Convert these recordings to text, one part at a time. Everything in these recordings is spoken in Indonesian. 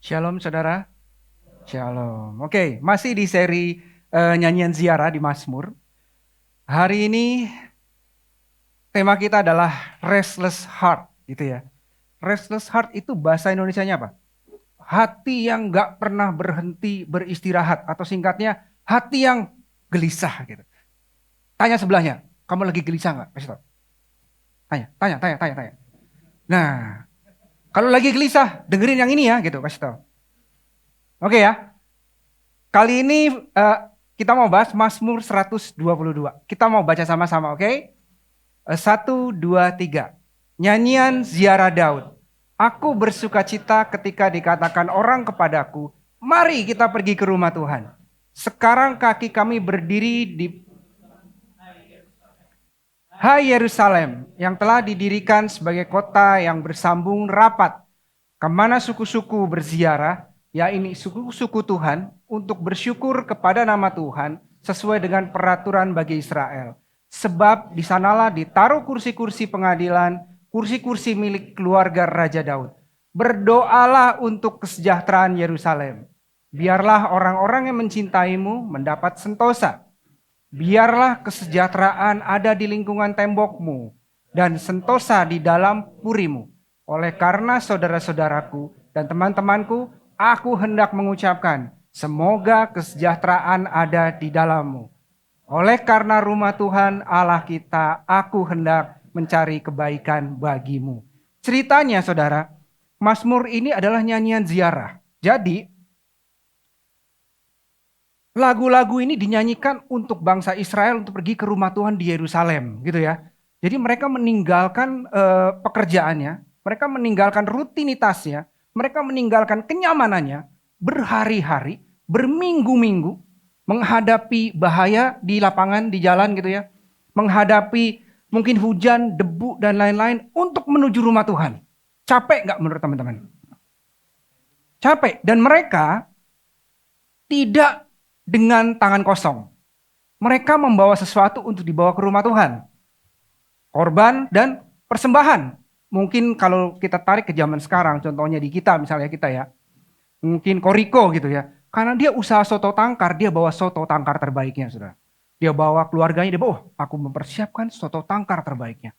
Shalom saudara, shalom. Oke, masih di seri nyanyian ziarah di Mazmur. Hari ini tema kita adalah restless heart, gitu ya. Restless heart itu bahasa Indonesianya apa? Hati yang gak pernah berhenti beristirahat, atau singkatnya hati yang gelisah gitu. Tanya sebelahnya, kamu lagi gelisah nggak? Kasih tahu. Tanya. Nah, kalau lagi gelisah, dengerin yang ini ya, gitu. Kasih tahu. Oke ya. Kali ini kita mau bahas Mazmur 122. Kita mau baca sama-sama, oke? 1, 2, 3. Nyanyian ziarah Daud. Aku bersuka cita ketika dikatakan orang kepadaku, mari kita pergi ke rumah Tuhan. Sekarang kaki kami berdiri di Hai Yerusalem, yang telah didirikan sebagai kota yang bersambung rapat, kemana suku-suku berziarah, yakni suku-suku Tuhan, untuk bersyukur kepada nama Tuhan sesuai dengan peraturan bagi Israel. Sebab di sanalah ditaruh kursi-kursi pengadilan, kursi-kursi milik keluarga Raja Daud. Berdoalah untuk kesejahteraan Yerusalem. Biarlah orang-orang yang mencintaimu mendapat sentosa. Biarlah kesejahteraan ada di lingkungan tembokmu dan sentosa di dalam purimu. Oleh karena saudara-saudaraku dan teman-temanku, aku hendak mengucapkan, semoga kesejahteraan ada di dalammu. Oleh karena rumah Tuhan Allah kita, aku hendak mencari kebaikan bagimu. Ceritanya saudara, Mazmur ini adalah nyanyian ziarah. Jadi lagu-lagu ini dinyanyikan untuk bangsa Israel untuk pergi ke rumah Tuhan di Yerusalem, gitu ya. Jadi mereka meninggalkan pekerjaannya, mereka meninggalkan rutinitasnya, mereka meninggalkan kenyamanannya berhari-hari, berminggu-minggu menghadapi bahaya di lapangan, di jalan gitu ya. Menghadapi mungkin hujan, debu dan lain-lain untuk menuju rumah Tuhan. Capek nggak menurut teman-teman? Capek. Dan mereka tidak dengan tangan kosong. Mereka membawa sesuatu untuk dibawa ke rumah Tuhan. Korban dan persembahan. Mungkin kalau kita tarik ke zaman sekarang, contohnya di kita misalnya kita ya. Mungkin Koriko gitu ya. Karena dia usaha soto tangkar, dia bawa soto tangkar terbaiknya, saudara. Dia bawa keluarganya, dia bawa, aku mempersiapkan soto tangkar terbaiknya.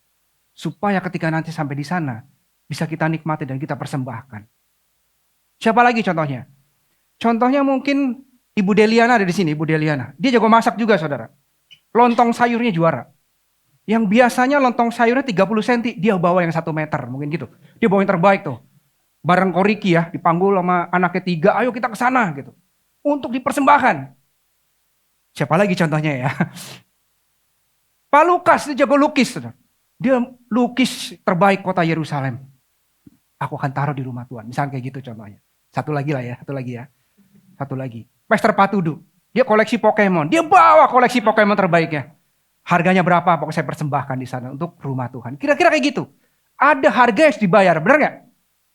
Supaya ketika nanti sampai di sana, bisa kita nikmati dan kita persembahkan. Siapa lagi contohnya? Contohnya mungkin Ibu Deliana ada di sini, Ibu Deliana. Dia jago masak juga, saudara. Lontong sayurnya juara. Yang biasanya lontong sayurnya 30 cm, dia bawa yang 1 meter, mungkin gitu. Dia bawa yang terbaik tuh. Bareng Koriki ya, dipanggul sama anaknya 3, ayo kita ke sana gitu. Untuk dipersembahkan. Siapa lagi contohnya ya? Pak Lukas, dia jago lukis. Saudara. Dia lukis terbaik kota Yerusalem. Aku akan taruh di rumah Tuhan. Misalnya kayak gitu contohnya. Satu lagi ya. Satu lagi. Master Patudu, dia koleksi Pokemon. Dia bawa koleksi Pokemon terbaiknya. Harganya berapa? Pokoknya saya persembahkan di sana untuk rumah Tuhan. Kira-kira kayak gitu. Ada harga yang harus dibayar, benar nggak?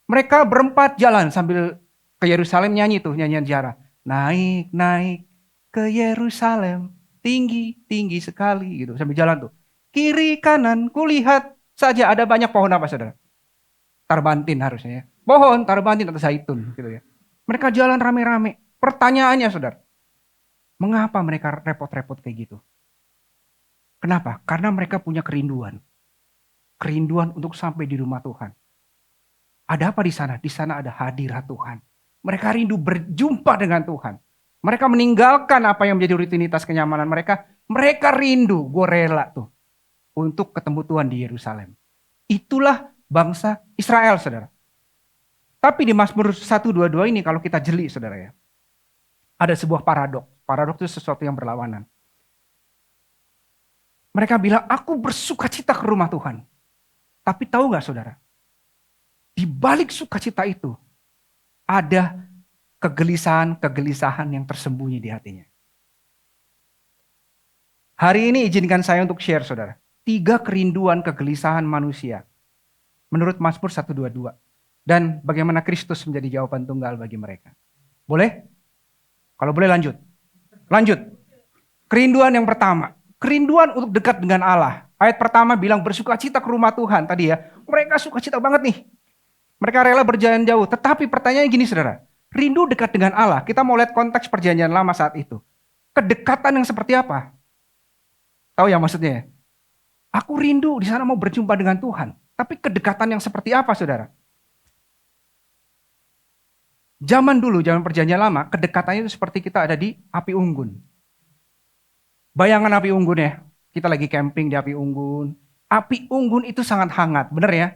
Mereka berempat jalan sambil ke Yerusalem nyanyi tuh nyanyian ziarah. Naik ke Yerusalem, tinggi sekali gitu sambil jalan tuh. Kiri kanan kulihat saja ada banyak pohon apa saudara? Tarbantin harusnya ya. Pohon tarbantin atau zaitun gitu ya. Mereka jalan rame-rame. Pertanyaannya saudara, mengapa mereka repot-repot kayak gitu? Kenapa? Karena mereka punya kerinduan. Kerinduan untuk sampai di rumah Tuhan. Ada apa di sana? Di sana ada hadirat Tuhan. Mereka rindu berjumpa dengan Tuhan. Mereka meninggalkan apa yang menjadi rutinitas kenyamanan mereka. Mereka rindu, gue rela tuh. Untuk ketemu Tuhan di Yerusalem. Itulah bangsa Israel saudara. Tapi di Mazmur 122 ini kalau kita jeli saudara ya. Ada sebuah paradok. Paradok itu sesuatu yang berlawanan. Mereka bilang, aku bersuka cita ke rumah Tuhan. Tapi tahu gak saudara? Di balik sukacita itu, ada kegelisahan yang tersembunyi di hatinya. Hari ini izinkan saya untuk share saudara. 3 kerinduan kegelisahan manusia. Menurut Mazmur 122. Dan bagaimana Kristus menjadi jawaban tunggal bagi mereka. Boleh? Kalau boleh lanjut. Lanjut. Kerinduan yang pertama. Kerinduan untuk dekat dengan Allah. Ayat pertama bilang bersuka cita ke rumah Tuhan tadi ya. Mereka suka cita banget nih. Mereka rela berjalan jauh. Tetapi pertanyaannya gini saudara. Rindu dekat dengan Allah. Kita mau lihat konteks perjanjian lama saat itu. Kedekatan yang seperti apa? Tahu ya maksudnya? Aku rindu di sana mau berjumpa dengan Tuhan. Tapi kedekatan yang seperti apa, saudara? Zaman dulu, zaman perjanjian lama, kedekatannya itu seperti kita ada di api unggun. Bayangan api unggun ya. Kita lagi camping di api unggun. Api unggun itu sangat hangat, bener ya?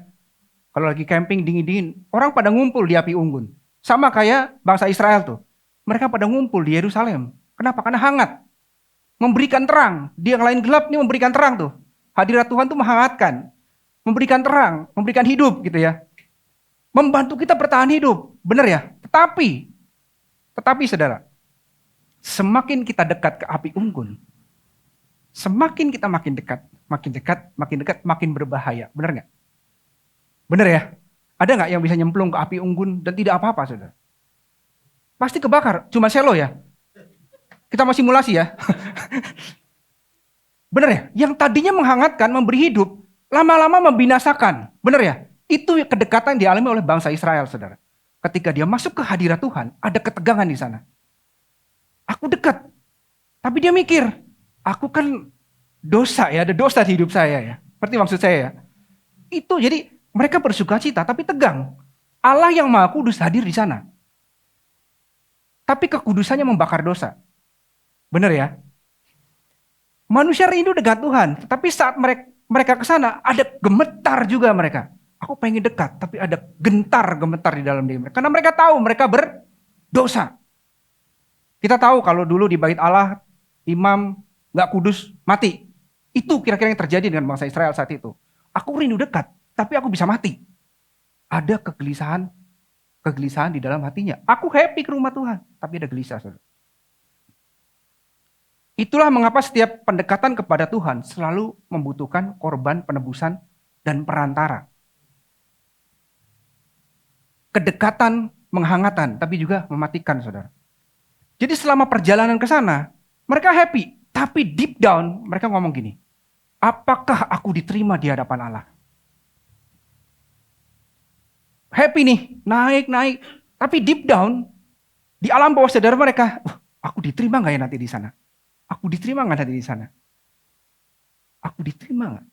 Kalau lagi camping dingin-dingin, orang pada ngumpul di api unggun. Sama kayak bangsa Israel tuh. Mereka pada ngumpul di Yerusalem. Kenapa? Karena hangat. Memberikan terang. Dia yang lain gelap, ini memberikan terang tuh. Hadirat Tuhan tuh menghangatkan. Memberikan terang, memberikan hidup gitu ya. Membantu kita bertahan hidup. Bener ya? Tetapi saudara, semakin kita dekat ke api unggun, semakin kita makin dekat, makin berbahaya. Bener nggak? Bener ya? Ada nggak yang bisa nyemplung ke api unggun dan tidak apa-apa, saudara? Pasti kebakar, cuma selo ya. Kita mau simulasi ya. Bener ya? Yang tadinya menghangatkan, memberi hidup, lama-lama membinasakan. Bener ya? Itu kedekatan yang dialami oleh bangsa Israel, saudara. Ketika dia masuk ke hadirat Tuhan, ada ketegangan di sana. Aku dekat, tapi dia mikir, aku kan dosa ya, ada dosa di hidup saya ya. Seperti maksud saya ya. Itu jadi mereka bersuka cita tapi tegang. Allah yang Maha Kudus hadir di sana. Tapi kekudusannya membakar dosa. Benar ya? Manusia rindu dekat Tuhan, tapi saat mereka ke sana ada gemetar juga mereka. Aku pengen dekat, tapi ada gemetar di dalam diri mereka. Karena mereka tahu mereka berdosa. Kita tahu kalau dulu di bait Allah, imam gak kudus mati. Itu kira-kira yang terjadi dengan bangsa Israel saat itu. Aku rindu dekat, tapi aku bisa mati. Ada kegelisahan di dalam hatinya. Aku happy ke rumah Tuhan, tapi ada gelisah. Saudara. Itulah mengapa setiap pendekatan kepada Tuhan selalu membutuhkan korban penebusan dan perantara. Kedekatan menghangatan, tapi juga mematikan, saudara. Jadi selama perjalanan ke sana, mereka happy. Tapi deep down mereka ngomong gini, apakah aku diterima di hadapan Allah? Happy nih, naik. Tapi deep down, di alam bawah sadar mereka, aku diterima gak ya nanti di sana? Aku diterima gak nanti di sana? Aku diterima gak?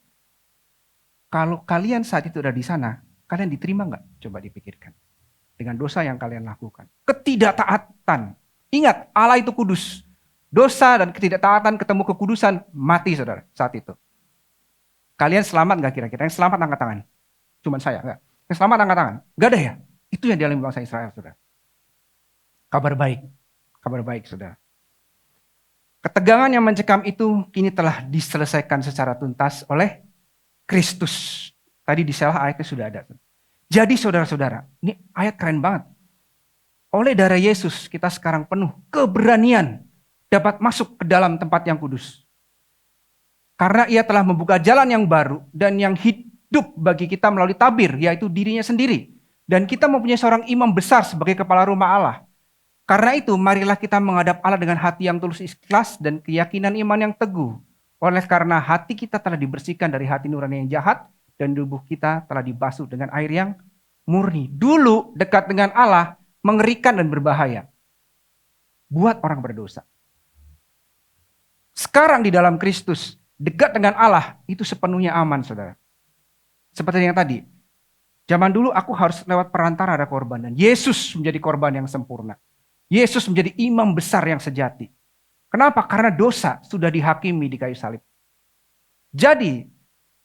Kalau kalian saat itu ada di sana, kalian diterima gak? Coba dipikirkan. Dengan dosa yang kalian lakukan. Ketidaktaatan. Ingat, Allah itu kudus. Dosa dan ketidaktaatan ketemu kekudusan, mati saudara saat itu. Kalian selamat gak kira-kira? Yang selamat angkat tangan. Cuman saya, enggak. Yang selamat angkat tangan. Gak ada ya? Itu yang dialami bangsa Israel, saudara. Kabar baik, saudara. Ketegangan yang mencekam itu kini telah diselesaikan secara tuntas oleh Kristus. Tadi di salah ayatnya sudah ada. Jadi saudara-saudara, ini ayat keren banget. Oleh darah Yesus kita sekarang penuh keberanian dapat masuk ke dalam tempat yang kudus. Karena ia telah membuka jalan yang baru dan yang hidup bagi kita melalui tabir, yaitu dirinya sendiri. Dan kita mempunyai seorang imam besar sebagai kepala rumah Allah. Karena itu marilah kita menghadap Allah dengan hati yang tulus ikhlas dan keyakinan iman yang teguh. Oleh karena hati kita telah dibersihkan dari hati nurani yang jahat dan tubuh kita telah dibasuh dengan air yang murni. Dulu dekat dengan Allah mengerikan dan berbahaya buat orang berdosa. Sekarang di dalam Kristus, dekat dengan Allah itu sepenuhnya aman, saudara. Seperti yang tadi, zaman dulu aku harus lewat perantara ada korban, dan Yesus menjadi korban yang sempurna. Yesus menjadi imam besar yang sejati. Kenapa? Karena dosa sudah dihakimi di kayu salib. Jadi,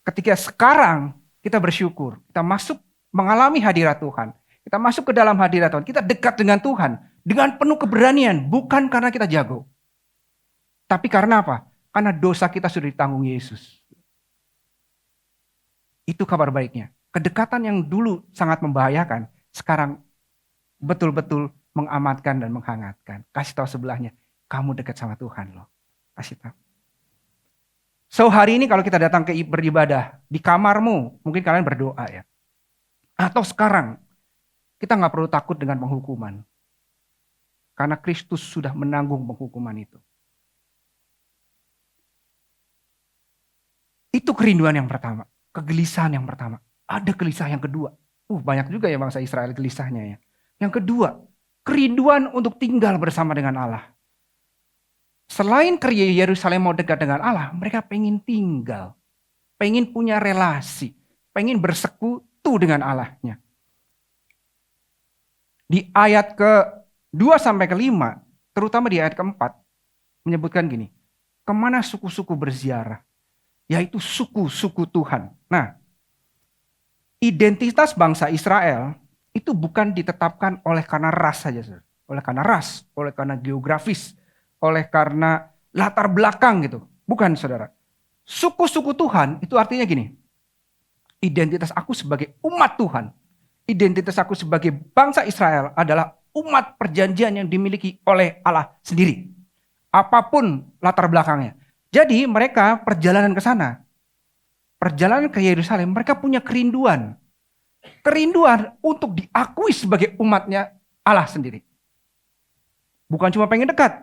ketika sekarang kita bersyukur, kita masuk mengalami hadirat Tuhan, kita masuk ke dalam hadirat Tuhan, kita dekat dengan Tuhan dengan penuh keberanian, bukan karena kita jago. Tapi karena apa? Karena dosa kita sudah ditanggung Yesus. Itu kabar baiknya. Kedekatan yang dulu sangat membahayakan, sekarang betul-betul mengamatkan dan menghangatkan. Kasih tahu sebelahnya, kamu dekat sama Tuhan loh. Kasih tahu. So hari ini kalau kita datang ke beribadah, di kamarmu, mungkin kalian berdoa ya. Atau sekarang, kita gak perlu takut dengan penghukuman. Karena Kristus sudah menanggung penghukuman itu. Itu kerinduan yang pertama. Kegelisahan yang pertama. Ada gelisah yang kedua. Banyak juga ya bangsa Israel gelisahnya ya. Yang kedua, Kerinduan untuk tinggal bersama dengan Allah. Selain ke Yerusalem mau dekat dengan Allah, mereka pengen tinggal. Pengen punya relasi. Pengen bersekutu dengan Allahnya. Di ayat ke-2 sampai ke-5, terutama di ayat ke-4, menyebutkan gini, kemana suku-suku berziarah? Yaitu suku-suku Tuhan. Nah, identitas bangsa Israel itu bukan ditetapkan oleh karena ras saja, saudara. Oleh karena ras, oleh karena geografis, oleh karena latar belakang gitu. Bukan, saudara. Suku-suku Tuhan itu artinya gini, identitas aku sebagai umat Tuhan, identitas aku sebagai bangsa Israel adalah umat perjanjian yang dimiliki oleh Allah sendiri. Apapun latar belakangnya. Jadi mereka perjalanan ke sana, perjalanan ke Yerusalem, mereka punya kerinduan. Kerinduan untuk diakui sebagai umatnya Allah sendiri. Bukan cuma pengen dekat,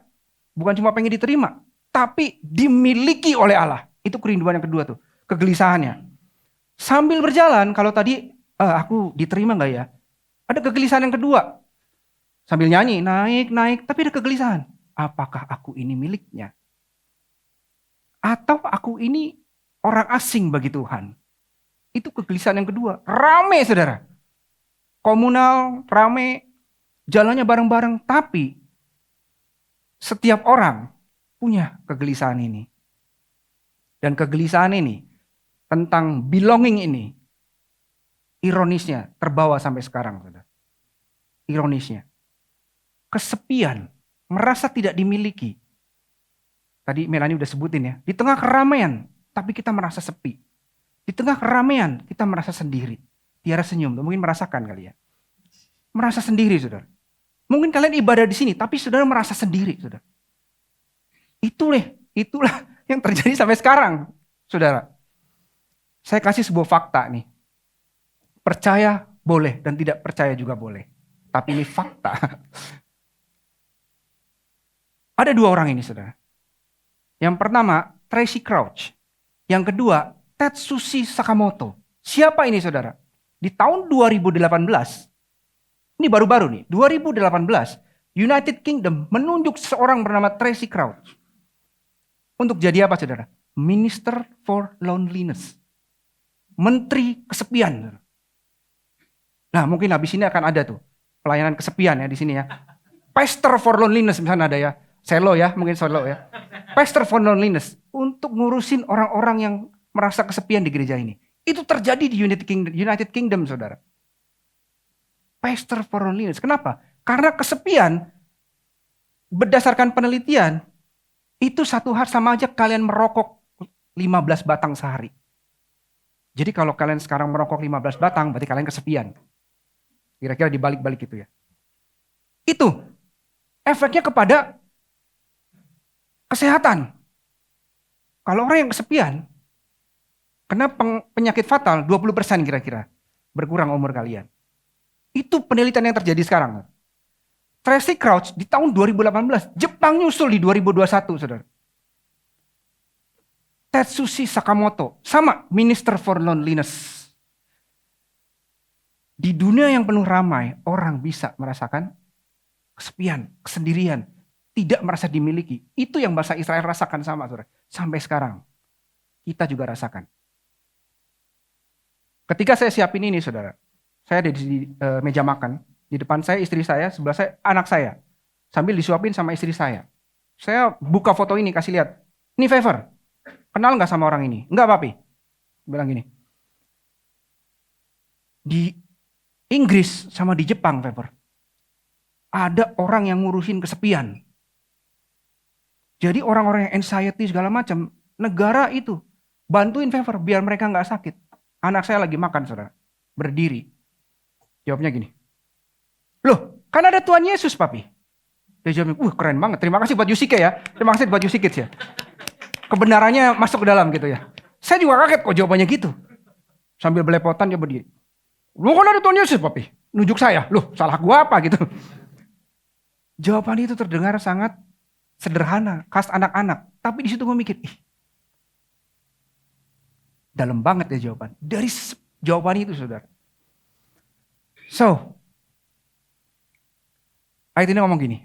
bukan cuma pengen diterima, tapi dimiliki oleh Allah. Itu kerinduan yang kedua tuh, kegelisahannya. Sambil berjalan, kalau tadi aku diterima nggak ya? Ada kegelisahan yang kedua. Sambil nyanyi, naik, tapi ada kegelisahan. Apakah aku ini miliknya? Atau aku ini orang asing bagi Tuhan? Itu kegelisahan yang kedua. Rame, saudara. Komunal, rame, jalannya bareng-bareng. Tapi setiap orang punya kegelisahan ini. Dan kegelisahan ini tentang belonging ini, ironisnya terbawa sampai sekarang, saudara. Ironisnya. Kesepian, merasa tidak dimiliki. Tadi Melanie udah sebutin ya. Di tengah keramaian, tapi kita merasa sepi. Di tengah keramaian, kita merasa sendiri. Tiara senyum, mungkin merasakan kali ya. Merasa sendiri, saudara. Mungkin kalian ibadah di sini, tapi saudara merasa sendiri, saudara. Itulah yang terjadi sampai sekarang, saudara. Saya kasih sebuah fakta nih. Percaya boleh dan tidak percaya juga boleh. Tapi ini fakta. Ada dua orang ini, saudara. Yang pertama, Tracy Crouch. Yang kedua, Tetsushi Sakamoto. Siapa ini, saudara? Di tahun 2018, ini baru-baru nih, 2018, United Kingdom menunjuk seorang bernama Tracy Crouch. Untuk jadi apa, saudara? Minister for Loneliness. Menteri kesepian. Nah, mungkin habis ini akan ada tuh pelayanan kesepian ya di sini ya. Pastor for Loneliness misalnya ada ya. Selo ya, mungkin selo ya. Pastor for Loneliness. Untuk ngurusin orang-orang yang merasa kesepian di gereja ini. Itu terjadi di United Kingdom, saudara. Pastor for Loneliness. Kenapa? Karena kesepian, berdasarkan penelitian, itu satu hal sama aja kalian merokok 15 batang sehari. Jadi kalau kalian sekarang merokok 15 batang, berarti kalian kesepian. Kira-kira dibalik-balik gitu ya. Itu efeknya kepada kesehatan. Kalau orang yang kesepian, kena penyakit fatal 20% kira-kira. Berkurang umur kalian. Itu penelitian yang terjadi sekarang. Tracy Crouch di tahun 2018, Jepang nyusul di 2021, saudara. Tetsushi Sakamoto, sama Minister for Loneliness. Di dunia yang penuh ramai, orang bisa merasakan kesepian, kesendirian, tidak merasa dimiliki. Itu yang bangsa Israel rasakan sama, saudara. Sampai sekarang, kita juga rasakan. Ketika saya siapin ini, saudara, saya ada di meja makan. Di depan saya istri saya, sebelah saya anak saya. Sambil disuapin sama istri saya. Saya buka foto ini, kasih lihat. Ini Favor, kenal gak sama orang ini? Enggak, papi. Bilang gini. Di Inggris sama di Jepang, Favor, ada orang yang ngurusin kesepian. Jadi orang-orang yang anxiety segala macam, negara itu bantuin Favor biar mereka gak sakit. Anak saya lagi makan, saudara. Berdiri. Jawabnya gini. Loh, kan ada Tuhan Yesus, papi. Dia jawabnya, keren banget. Terima kasih buat Yusike ya. Terima kasih buat Yusike ya. Kebenarannya masuk ke dalam gitu ya. Saya juga kaget kok jawabannya gitu. Sambil belepotan dia berdiri. Loh, kan ada Tuhan Yesus, papi. Nunjuk saya. Loh, salah gua apa gitu. Jawaban itu terdengar sangat sederhana, khas anak-anak. Tapi di situ gue mikir, dalam banget ya jawaban. Dari jawaban itu, saudara. So, Ayat ini ngomong gini.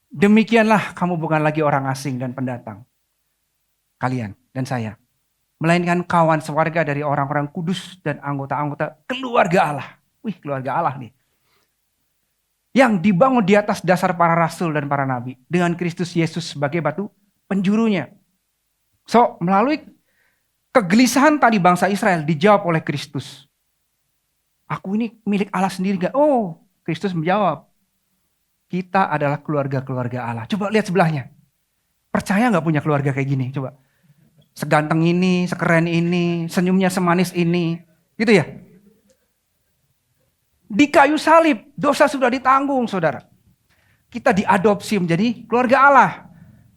Demikianlah kamu bukan lagi orang asing dan pendatang. Kalian dan saya. Melainkan kawan sewarga dari orang-orang kudus dan anggota-anggota keluarga Allah. Wih, keluarga Allah nih. Yang dibangun di atas dasar para rasul dan para nabi. Dengan Kristus Yesus sebagai batu penjurunya. So, melalui kegelisahan tadi bangsa Israel dijawab oleh Kristus. Aku ini milik Allah sendiri gak? Oh, Kristus menjawab. Kita adalah keluarga-keluarga Allah. Coba lihat sebelahnya. Percaya gak punya keluarga kayak gini? Coba. Seganteng ini, sekeren ini, senyumnya semanis ini. Gitu ya. Di kayu salib, dosa sudah ditanggung saudara. Kita diadopsi menjadi keluarga Allah.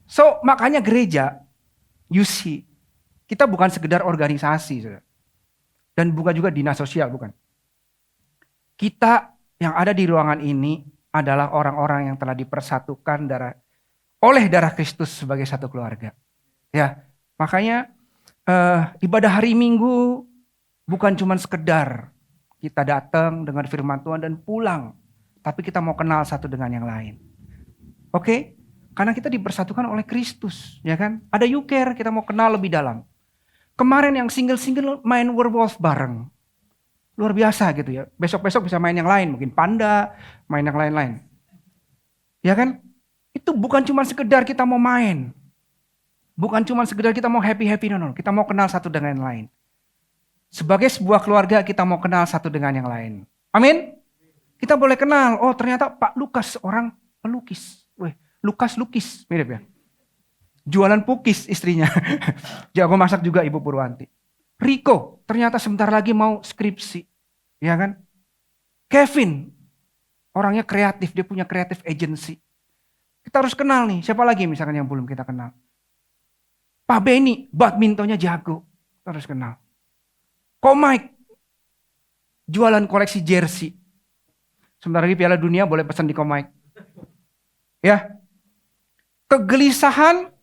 So, makanya gereja, you see, kita bukan sekedar organisasi saudara. Dan bukan juga dinas sosial, bukan. Kita yang ada di ruangan ini adalah orang-orang yang telah dipersatukan oleh darah Kristus sebagai satu keluarga. Ya. Makanya ibadah hari Minggu bukan cuma sekedar kita datang dengan firman Tuhan dan pulang. Tapi kita mau kenal satu dengan yang lain. Oke? Karena kita dipersatukan oleh Kristus. Ya kan? Ada you care, kita mau kenal lebih dalam. Kemarin yang single-single main werewolf bareng. Luar biasa gitu ya. Besok-besok bisa main yang lain. Mungkin panda, main yang lain-lain. Ya kan? Itu bukan cuma sekedar kita mau main. Bukan cuma sekedar kita mau happy-happy, no. Kita mau kenal satu dengan yang lain. Sebagai sebuah keluarga kita mau kenal satu dengan yang lain. Amin? Kita boleh kenal, oh ternyata Pak Lukas orang pelukis. Weh, Lukas lukis, mirip ya. Jualan pukis istrinya. Jago masak juga Ibu Purwanti. Riko, ternyata sebentar lagi mau skripsi. Ya kan? Kevin, orangnya kreatif, dia punya kreatif agency. Kita harus kenal nih, siapa lagi misalkan yang belum kita kenal. Pak Benny, badmintonnya jago. Kita harus kenal. Ko Mike, jualan koleksi jersey. Sebentar lagi Piala Dunia boleh pesan di Ko Mike. Ya. Kegelisahan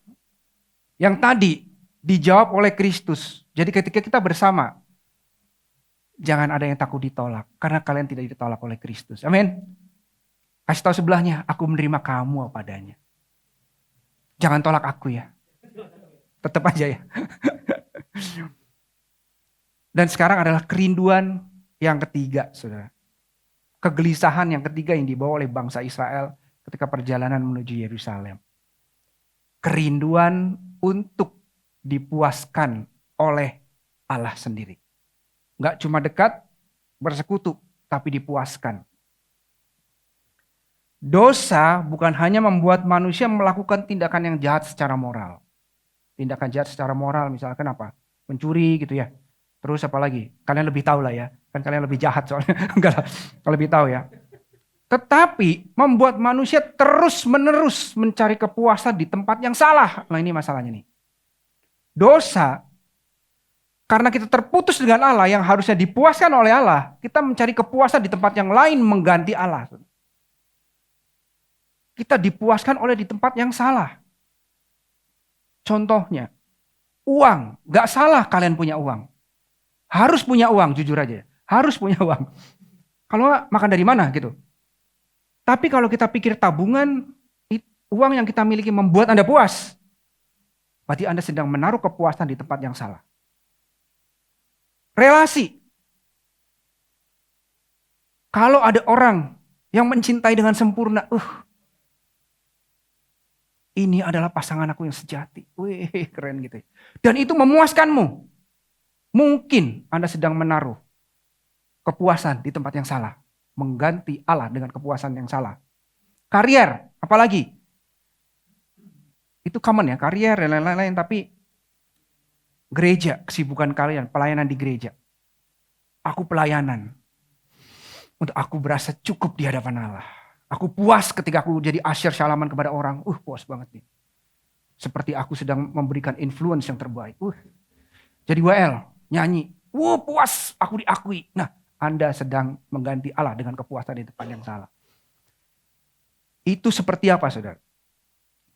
yang tadi dijawab oleh Kristus. Jadi ketika kita bersama, jangan ada yang takut ditolak. Karena kalian tidak ditolak oleh Kristus. Amin. Kasih tahu sebelahnya, aku menerima kamu apa adanya. Jangan tolak aku ya. Tetap aja ya. Dan sekarang adalah kerinduan yang ketiga, saudara. Kegelisahan yang ketiga yang dibawa oleh bangsa Israel ketika perjalanan menuju Yerusalem. Kerinduan untuk dipuaskan oleh Allah sendiri. Enggak cuma dekat, bersekutu, tapi dipuaskan. Dosa bukan hanya membuat manusia melakukan tindakan yang jahat secara moral. Tindakan jahat secara moral misalkan apa? Mencuri gitu ya. Terus apa lagi? Kalian lebih tahu lah ya. Kan kalian lebih jahat soalnya. Enggak lah. Kalau lebih tahu ya. Tetapi membuat manusia terus-menerus mencari kepuasan di tempat yang salah. Nah ini masalahnya nih. Dosa, karena kita terputus dengan Allah yang harusnya dipuaskan oleh Allah, kita mencari kepuasan di tempat yang lain mengganti Allah. Kita dipuaskan oleh di tempat yang salah. Contohnya, uang. Gak salah kalian punya uang. Harus punya uang, jujur aja. Harus punya uang. Kalau gak, makan dari mana gitu. Tapi kalau kita pikir tabungan, uang yang kita miliki membuat Anda puas. Berarti Anda sedang menaruh kepuasan di tempat yang salah. Relasi. Kalau ada orang yang mencintai dengan sempurna, ini adalah pasangan aku yang sejati. Wih, keren gitu. Dan itu memuaskanmu. Mungkin Anda sedang menaruh kepuasan di tempat yang salah. Mengganti Allah dengan kepuasan yang salah. Karier, apalagi? Itu common ya, karier dan lain-lain. Tapi gereja, kesibukan kalian, pelayanan di gereja. Aku pelayanan. Untuk aku berasa cukup di hadapan Allah. Aku puas ketika aku jadi asyir syalaman kepada orang. Puas banget nih. Seperti aku sedang memberikan influence yang terbaik. Jadi WL, nyanyi. Puas, aku diakui. Nah, Anda sedang mengganti Allah dengan kepuasan di tempat yang salah. Itu seperti apa, saudara?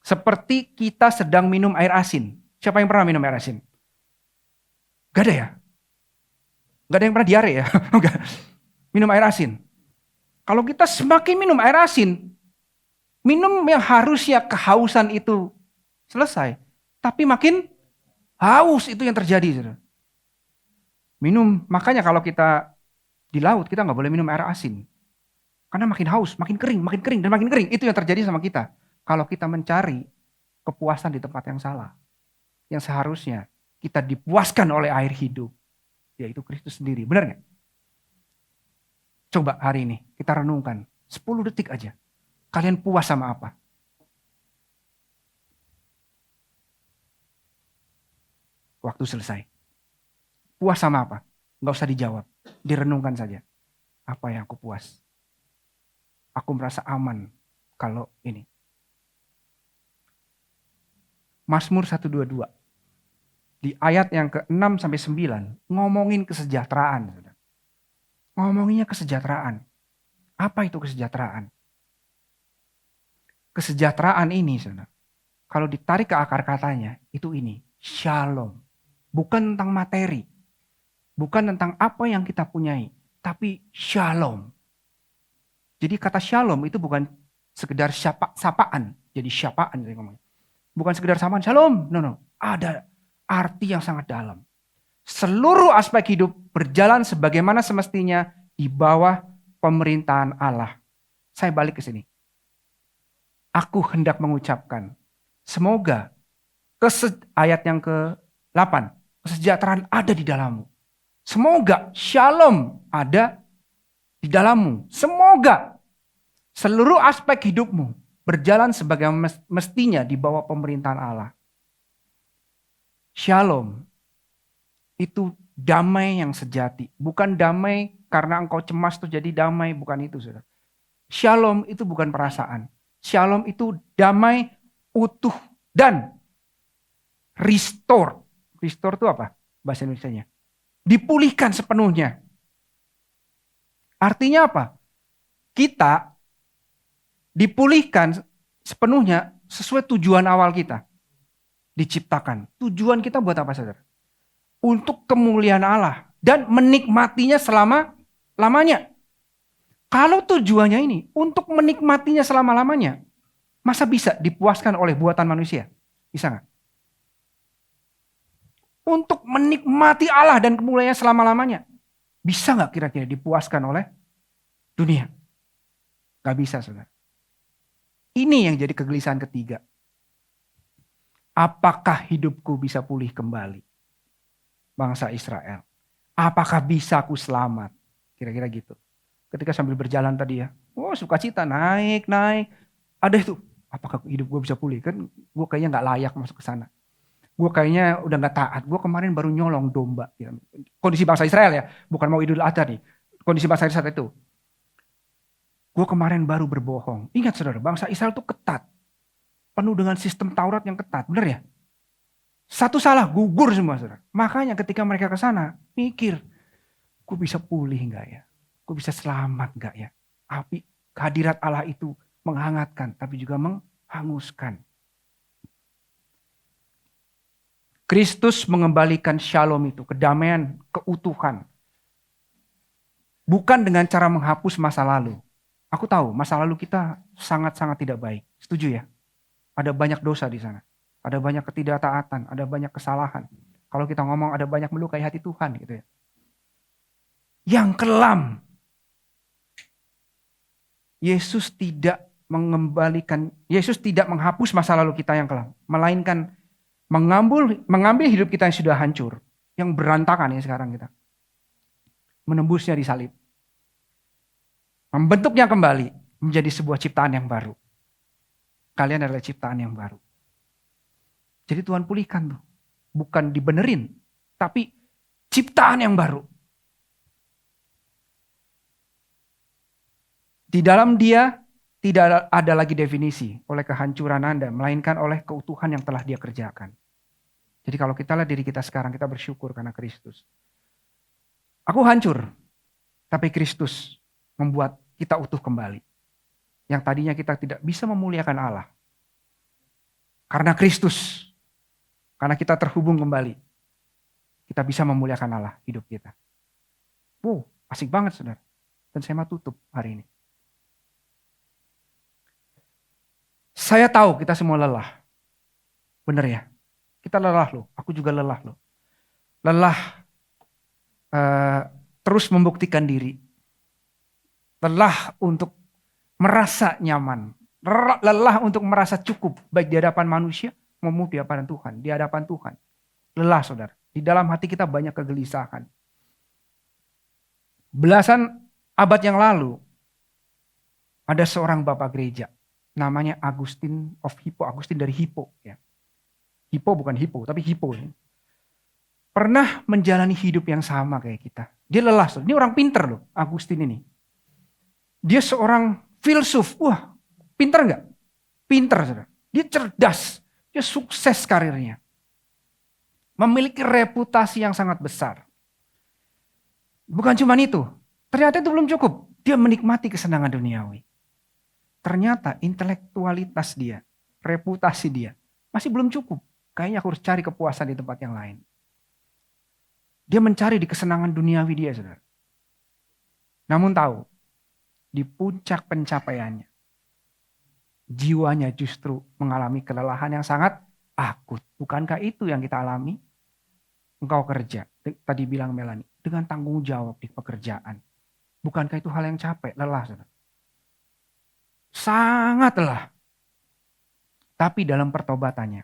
Seperti kita sedang minum air asin. Siapa yang pernah minum air asin? Gak ada ya? Gak ada yang pernah diare ya? Minum air asin. Kalau kita semakin minum air asin, Minum yang harusnya kehausan itu selesai. Tapi makin haus itu yang terjadi. Saudara. Minum, makanya kalau kita di laut kita nggak boleh minum air asin. Karena makin haus, makin kering, dan makin kering. Itu yang terjadi sama kita. Kalau kita mencari kepuasan di tempat yang salah. Yang seharusnya kita dipuaskan oleh air hidup. Yaitu Kristus sendiri. Benar nggak? Coba hari ini kita renungkan. 10 detik aja. Kalian puas sama apa? Waktu selesai. Puas sama apa? Nggak usah dijawab. Direnungkan saja. Apa yang aku puas? Aku merasa aman kalau ini. Mazmur 122. Di ayat yang ke-6 sampai 9 ngomongin kesejahteraan. Ngomonginnya kesejahteraan. Apa itu kesejahteraan? Kesejahteraan ini, saudara, kalau ditarik ke akar katanya, itu ini, shalom. Bukan tentang materi. Bukan tentang apa yang kita punyai. Tapi shalom. Jadi kata shalom itu bukan sekedar sapaan. Jadi syapaan saya ngomong. Bukan sekedar sapaan, shalom. No. Ada arti yang sangat dalam. Seluruh aspek hidup berjalan sebagaimana semestinya di bawah pemerintahan Allah. Saya balik ke sini. Aku hendak mengucapkan, semoga ayat yang ke-8, kesejahteraan ada di dalammu. Semoga shalom ada di dalammu. Semoga seluruh aspek hidupmu berjalan sebagai mestinya di bawah pemerintahan Allah. Shalom itu damai yang sejati. Bukan damai karena engkau cemas tuh jadi damai. Bukan itu, saudara. Shalom itu bukan perasaan. Shalom itu damai, utuh, dan restore. Restore itu apa bahasa Indonesianya? Dipulihkan sepenuhnya. Artinya apa? Kita dipulihkan sepenuhnya sesuai tujuan awal kita. Diciptakan. Tujuan kita buat apa, saudara? Untuk kemuliaan Allah. Dan menikmatinya selama-lamanya. Kalau tujuannya ini untuk menikmatinya selama-lamanya, masa bisa dipuaskan oleh buatan manusia? Bisa nggak? Untuk menikmati Allah dan kemuliaannya selama-lamanya, bisa nggak kira-kira dipuaskan oleh dunia? Nggak bisa, saudara. Ini yang jadi kegelisahan ketiga. Apakah hidupku bisa pulih kembali? Bangsa Israel. Apakah bisa aku selamat? Kira-kira gitu. Ketika sambil berjalan tadi ya, sukacita naik. Ada itu, apakah hidup gue bisa pulih? Kan gue kayaknya gak layak masuk ke sana. Gue kayaknya udah gak taat. Gue kemarin baru nyolong domba. Ya. Kondisi bangsa Israel ya, bukan mau Idul Adha nih. Kondisi bangsa Israel itu. Gue kemarin baru berbohong. Ingat saudara, bangsa Israel itu ketat. Penuh dengan sistem Taurat yang ketat, benar ya? Satu salah, gugur semua saudara. Makanya ketika mereka ke sana, mikir, gue bisa pulih gak ya? Gue bisa selamat gak ya? Api kehadirat Allah itu menghangatkan, tapi juga menghanguskan. Kristus mengembalikan shalom itu, kedamaian, keutuhan. Bukan dengan cara menghapus masa lalu. Aku tahu masa lalu kita sangat-sangat tidak baik. Setuju ya? Ada banyak dosa di sana. Ada banyak ketidaktaatan, ada banyak kesalahan. Kalau kita ngomong ada banyak melukai hati Tuhan gitu ya. Yang kelam. Yesus tidak menghapus masa lalu kita yang kelam. Melainkan mengambil hidup kita yang sudah hancur. Yang berantakan ya sekarang kita. Menembusnya di salib. Membentuknya kembali menjadi sebuah ciptaan yang baru. Kalian adalah ciptaan yang baru. Jadi Tuhan pulihkan tuh. Bukan dibenerin. Tapi ciptaan yang baru. Di dalam dia tidak ada lagi definisi oleh kehancuran Anda. Melainkan oleh keutuhan yang telah dia kerjakan. Jadi kalau kita lihat diri kita sekarang, kita bersyukur karena Kristus. Aku hancur. Tapi Kristus membuat kita utuh kembali. Yang tadinya kita tidak bisa memuliakan Allah. Karena Kristus. Karena kita terhubung kembali. Kita bisa memuliakan Allah hidup kita. Wow, asik banget saudara. Dan saya mau tutup hari ini. Saya tahu kita semua lelah. Bener ya? Kita lelah loh. Aku juga lelah loh. Lelah terus membuktikan diri. Lelah untuk merasa nyaman. Lelah untuk merasa cukup. Baik di hadapan manusia maupun di hadapan Tuhan. Di hadapan Tuhan. Lelah saudara. Di dalam hati kita banyak kegelisahan. Belasan abad yang lalu. Ada seorang bapak gereja. Namanya Agustin of Hippo. Agustin dari Hippo. Ya. Hippo bukan Hippo tapi Hippo. Ya. Pernah menjalani hidup yang sama kayak kita. Dia lelah. Ini orang pinter loh Agustin ini. Dia seorang filsuf. Wah, pinter nggak? Pinter, saudara. Dia cerdas. Dia sukses karirnya. Memiliki reputasi yang sangat besar. Bukan cuma itu. Ternyata itu belum cukup. Dia menikmati kesenangan duniawi. Ternyata intelektualitas dia, reputasi dia, masih belum cukup. Kayaknya aku harus cari kepuasan di tempat yang lain. Dia mencari di kesenangan duniawi dia, saudara. Namun tahu, di puncak pencapaiannya, jiwanya justru mengalami kelelahan yang sangat akut. Bukankah itu yang kita alami? Engkau kerja, tadi bilang Melanie, dengan tanggung jawab di pekerjaan. Bukankah itu hal yang capek, lelah, saudara? Sangat lelah. Tapi dalam pertobatannya,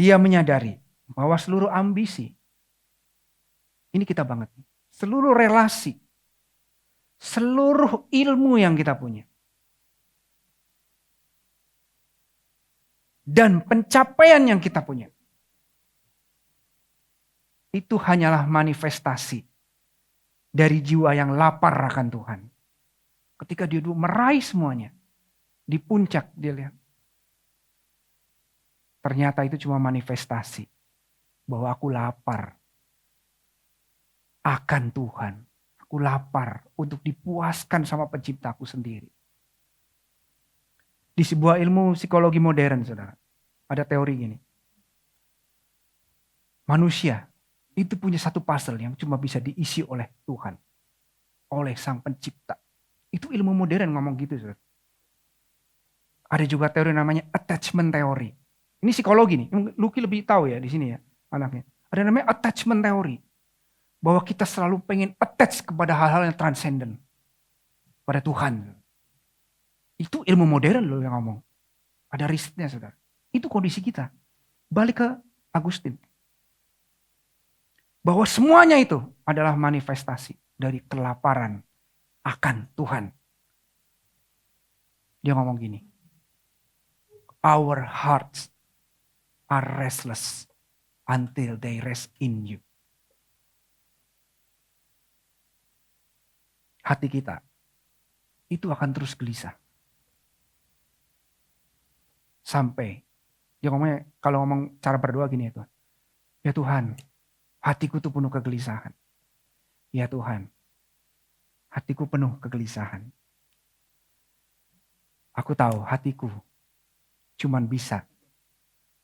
ia menyadari bahwa seluruh ambisi, ini kita banget, seluruh relasi, seluruh ilmu yang kita punya, dan pencapaian yang kita punya, itu hanyalah manifestasi dari jiwa yang lapar akan Tuhan. Ketika dia dulu meraih semuanya, di puncak dia lihat. Ternyata itu cuma manifestasi bahwa aku lapar akan Tuhan. Aku lapar untuk dipuaskan sama penciptaku sendiri. Di sebuah ilmu psikologi modern, saudara, ada teori gini. Manusia itu punya satu puzzle yang cuma bisa diisi oleh Tuhan. Oleh Sang Pencipta. Itu ilmu modern ngomong gitu, saudara. Ada juga teori namanya attachment theory. Ini psikologi nih. Luki lebih tahu ya di sini ya anaknya. Ada namanya attachment theory. Bahwa kita selalu pengen attach kepada hal-hal yang transcendent. Pada Tuhan. Itu ilmu modern loh yang ngomong. Ada risetnya, saudara. Itu kondisi kita. Balik ke Agustin. Bahwa semuanya itu adalah manifestasi dari kelaparan akan Tuhan. Dia ngomong gini. Our hearts are restless until they rest in you. Hati kita itu akan terus gelisah. Sampai, dia ngomongnya, kalau ngomong cara berdoa gini ya Tuhan. Ya Tuhan, hatiku tuh penuh kegelisahan. Ya Tuhan, hatiku penuh kegelisahan. Aku tahu hatiku cuman bisa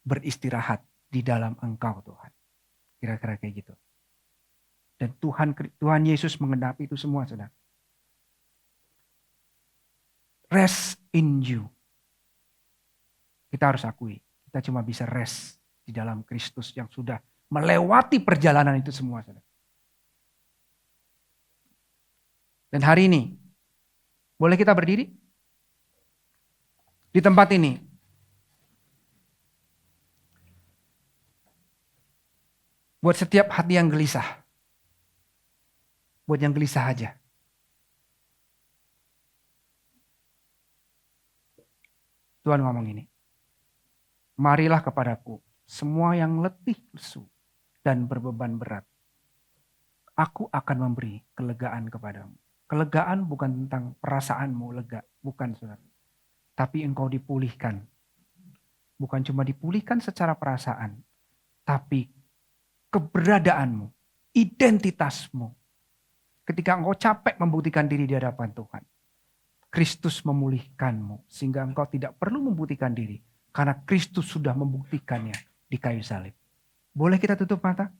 beristirahat di dalam Engkau Tuhan. Kira-kira kayak gitu. Dan Tuhan Yesus mengenapi itu semua, saudara. Rest in you. Kita harus akui, kita cuma bisa rest di dalam Kristus yang sudah melewati perjalanan itu semua, saudara. Dan hari ini, boleh kita berdiri? Di tempat ini, buat setiap hati yang gelisah. Buat yang gelisah aja. Tuhan ngomong ini. Marilah kepadaku semua yang letih lesu dan berbeban berat. Aku akan memberi kelegaan kepadamu. Kelegaan bukan tentang perasaanmu lega. Bukan, saudara. Tapi engkau dipulihkan. Bukan cuma dipulihkan secara perasaan. Tapi keberadaanmu, identitasmu. Ketika engkau capek membuktikan diri di hadapan Tuhan. Kristus memulihkanmu. Sehingga engkau tidak perlu membuktikan diri. Karena Kristus sudah membuktikannya di kayu salib. Boleh kita tutup mata?